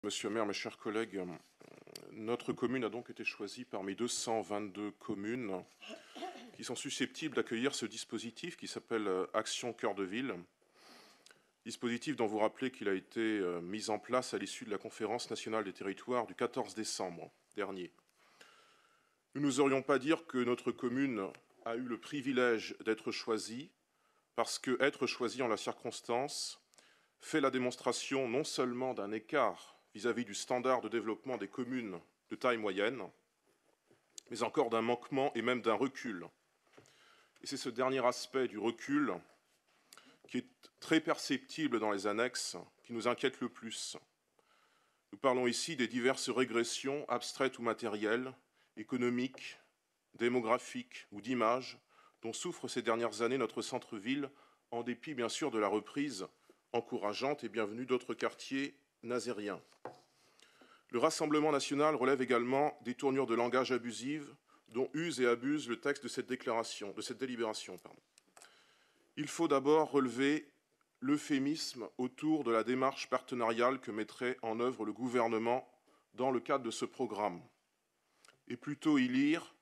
Monsieur le maire, mes chers collègues, notre commune a donc été choisie parmi 222 communes qui sont susceptibles d'accueillir ce dispositif qui s'appelle Action Cœur de Ville. Dispositif dont vous rappelez qu'il a été mis en place à l'issue de la conférence nationale des territoires du 14 décembre dernier. Nous n'oserions pas dire que notre commune a eu le privilège d'être choisie, parce que être choisie en la circonstance fait la démonstration non seulement d'un écart vis-à-vis du standard de développement des communes de taille moyenne, mais encore d'un manquement et même d'un recul. Et c'est ce dernier aspect du recul qui est très perceptible dans les annexes qui nous inquiète le plus. Nous parlons ici des diverses régressions abstraites ou matérielles, économiques, démographiques ou d'image dont souffre ces dernières années notre centre-ville, en dépit bien sûr de la reprise encourageante et bienvenue d'autres quartiers nazériens. Le Rassemblement national relève également des tournures de langage abusives dont use et abuse le texte de cette délibération. Il faut d'abord relever l'euphémisme autour de la démarche partenariale que mettrait en œuvre le gouvernement dans le cadre de ce programme, et plutôt y lire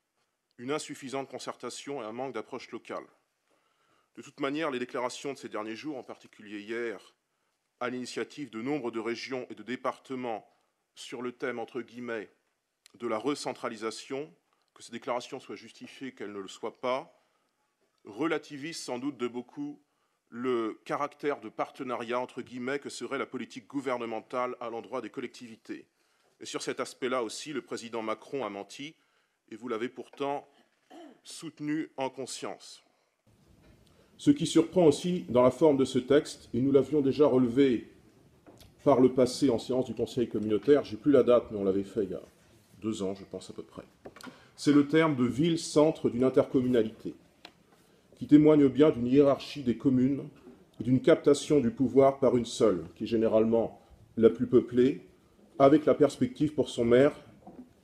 une insuffisante concertation et un manque d'approche locale. De toute manière, les déclarations de ces derniers jours, en particulier hier, à l'initiative de nombre de régions et de départements sur le thème, entre guillemets, de la recentralisation, que ces déclarations soient justifiées, qu'elles ne le soient pas, relativisent sans doute de beaucoup le caractère de partenariat, entre guillemets, que serait la politique gouvernementale à l'endroit des collectivités. Et sur cet aspect-là aussi, le président Macron a menti, et vous l'avez pourtant soutenu en conscience. Ce qui surprend aussi dans la forme de ce texte, et nous l'avions déjà relevé par le passé en séance du Conseil communautaire, j'ai plus la date, mais on l'avait fait il y a 2 ans, je pense à peu près, c'est le terme de ville-centre d'une intercommunalité, qui témoigne bien d'une hiérarchie des communes et d'une captation du pouvoir par une seule, qui est généralement la plus peuplée, avec la perspective pour son maire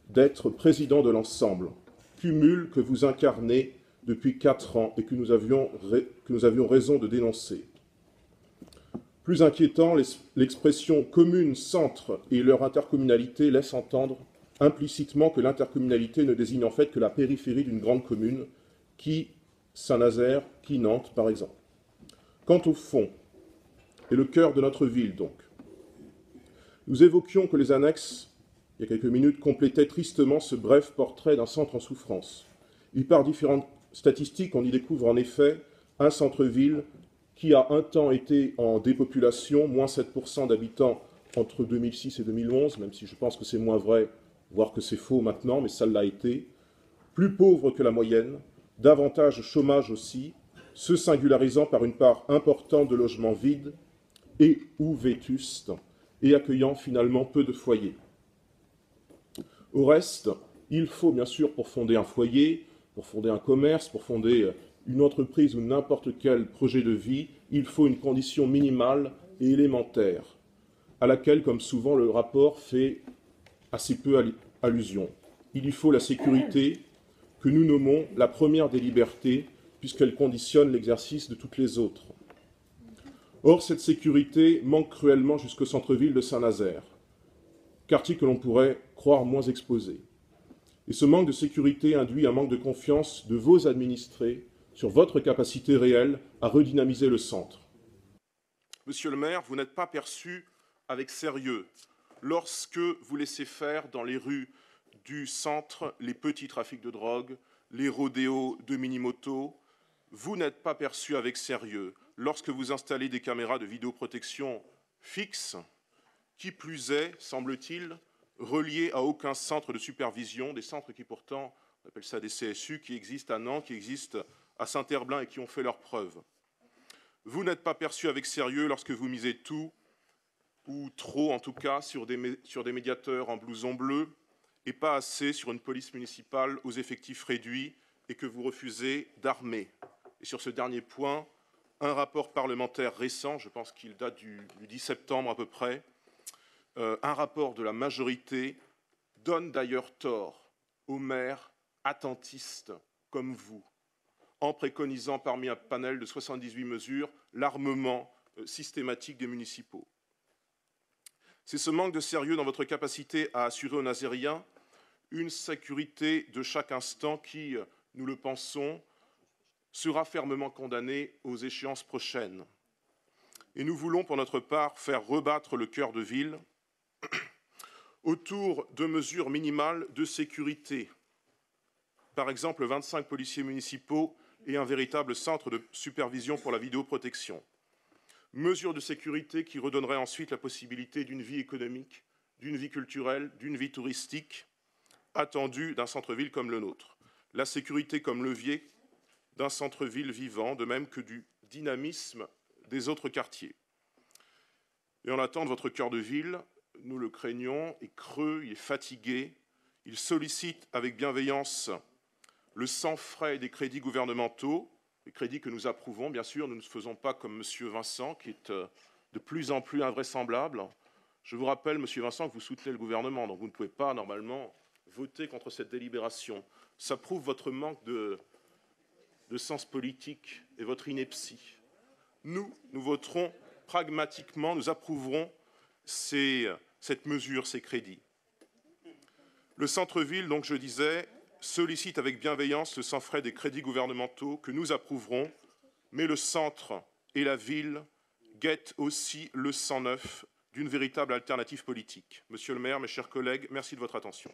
d'être président de l'ensemble, cumul que vous incarnez depuis 4 ans et que nous avions raison de dénoncer. Plus inquiétant, l'expression commune-centre et leur intercommunalité laisse entendre implicitement que l'intercommunalité ne désigne en fait que la périphérie d'une grande commune, qui Saint-Nazaire, qui Nantes par exemple. Quant au fond, et le cœur de notre ville donc, nous évoquions que les annexes, il y a quelques minutes, complétaient tristement ce bref portrait d'un centre en souffrance. Et par différentes statistiques, on y découvre en effet un centre-ville qui a un temps été en dépopulation, moins 7% d'habitants entre 2006 et 2011, même si je pense que c'est moins vrai, voire que c'est faux maintenant, mais ça l'a été, plus pauvre que la moyenne, davantage chômage aussi, se singularisant par une part importante de logements vides et ou vétustes, et accueillant finalement peu de foyers. Au reste, il faut bien sûr, pour fonder un foyer, pour fonder un commerce, pour fonder une entreprise ou n'importe quel projet de vie, il faut une condition minimale et élémentaire, à laquelle, comme souvent, le rapport fait assez peu allusion. Il y faut la sécurité, que nous nommons la première des libertés, puisqu'elle conditionne l'exercice de toutes les autres. Or, cette sécurité manque cruellement jusqu'au centre-ville de Saint-Nazaire, quartier que l'on pourrait croire moins exposé. Et ce manque de sécurité induit un manque de confiance de vos administrés sur votre capacité réelle à redynamiser le centre. Monsieur le maire, vous n'êtes pas perçu avec sérieux lorsque vous laissez faire dans les rues du centre les petits trafics de drogue, les rodéos de mini-motos. Vous n'êtes pas perçu avec sérieux lorsque vous installez des caméras de vidéoprotection fixes, qui plus est, semble-t-il, reliés à aucun centre de supervision, des centres qui pourtant, on appelle ça des CSU, qui existent à Nantes, qui existent à Saint-Herblain et qui ont fait leurs preuves. Vous n'êtes pas perçu avec sérieux lorsque vous misez tout, ou trop en tout cas, sur des médiateurs en blouson bleu, et pas assez sur une police municipale aux effectifs réduits, et que vous refusez d'armer. Et sur ce dernier point, un rapport parlementaire récent, je pense qu'il date du 10 septembre à peu près, un rapport de la majorité donne d'ailleurs tort aux maires attentistes comme vous, en préconisant parmi un panel de 78 mesures l'armement systématique des municipaux. C'est ce manque de sérieux dans votre capacité à assurer aux Nazériens une sécurité de chaque instant qui, nous le pensons, sera fermement condamnée aux échéances prochaines. Et nous voulons, pour notre part, faire rebattre le cœur de ville autour de mesures minimales de sécurité. Par exemple, 25 policiers municipaux et un véritable centre de supervision pour la vidéoprotection. Mesures de sécurité qui redonneraient ensuite la possibilité d'une vie économique, d'une vie culturelle, d'une vie touristique attendue d'un centre-ville comme le nôtre. La sécurité comme levier d'un centre-ville vivant, de même que du dynamisme des autres quartiers. Et en attendant, votre cœur de ville, nous le craignons, est creux, il est fatigué, il sollicite avec bienveillance le sans-frais des crédits gouvernementaux, les crédits que nous approuvons, bien sûr, nous ne faisons pas comme M. Vincent, qui est de plus en plus invraisemblable. Je vous rappelle, M. Vincent, que vous soutenez le gouvernement, donc vous ne pouvez pas, normalement, voter contre cette délibération. Ça prouve votre manque de sens politique et votre ineptie. Nous voterons pragmatiquement, nous approuverons cette mesure, ces crédits. Le centre-ville, donc je disais, sollicite avec bienveillance le sans-frais des crédits gouvernementaux que nous approuverons, mais le centre et la ville guettent aussi le sang neuf d'une véritable alternative politique. Monsieur le maire, mes chers collègues, merci de votre attention.